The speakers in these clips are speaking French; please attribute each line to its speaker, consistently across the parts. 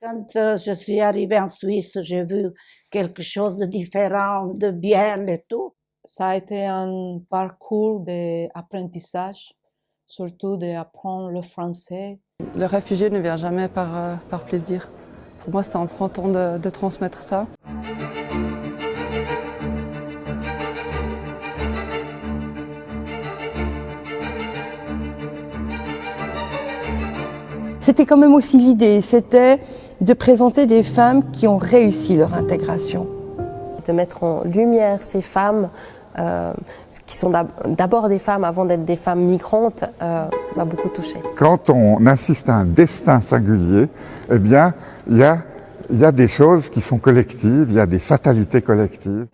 Speaker 1: Quand je suis arrivée en Suisse, j'ai vu quelque chose de différent, de bien et tout.
Speaker 2: Ça a été un parcours d'apprentissage, surtout d'apprendre le français.
Speaker 3: Le réfugié ne vient jamais par plaisir. Pour moi, c'est important de transmettre ça.
Speaker 4: C'était quand même aussi l'idée, c'était de présenter des femmes qui ont réussi leur intégration.
Speaker 5: De mettre en lumière ces femmes qui sont d'abord des femmes avant d'être des femmes migrantes m'a beaucoup touchée.
Speaker 6: Quand on assiste à un destin singulier, eh bien, il y a des choses qui sont collectives, il y a des fatalités collectives.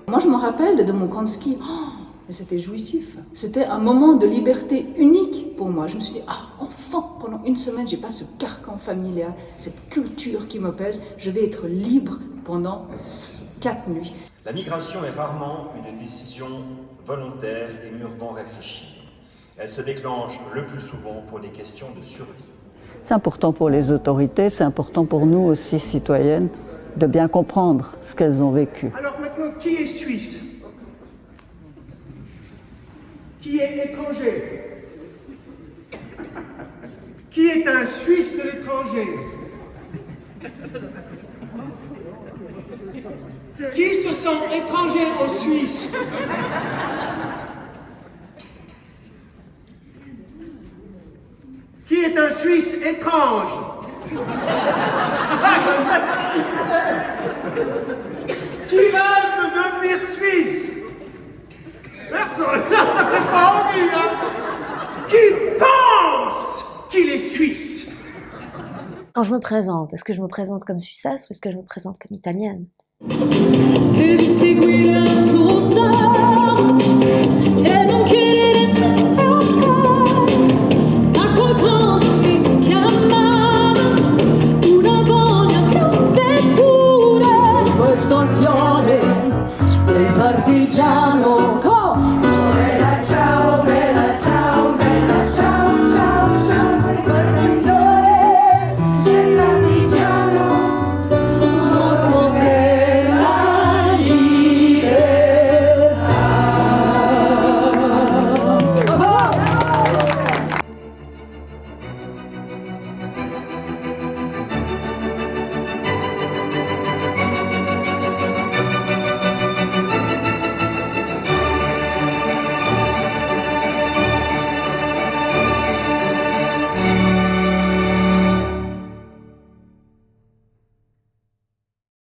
Speaker 7: Moi, je me rappelle de mon camp de ski. Oh, mais c'était jouissif. C'était un moment de liberté unique pour moi. Je me suis dit, enfin, pendant une semaine, j'ai pas ce carcan familial, cette culture qui me pèse. Je vais être libre pendant 4 nuits.
Speaker 8: La migration est rarement une décision volontaire et mûrement réfléchie. Elle se déclenche le plus souvent pour des questions de survie.
Speaker 9: C'est important pour les autorités, c'est important pour nous aussi, citoyennes, de bien comprendre ce qu'elles ont vécu.
Speaker 10: Alors maintenant, qui est suisse? Qui est étranger? Qui est un Suisse de l'étranger? Qui se sent étranger en Suisse? Qui est un Suisse étrange? Qui rêve de devenir Suisse? Personne, ça fait pas envie, hein? Qui pense qu'il est Suisse?
Speaker 11: Quand je me présente, est-ce que je me présente comme Suissesse ou est-ce que je me présente comme Italienne?
Speaker 12: Devi seguire il flusso e non che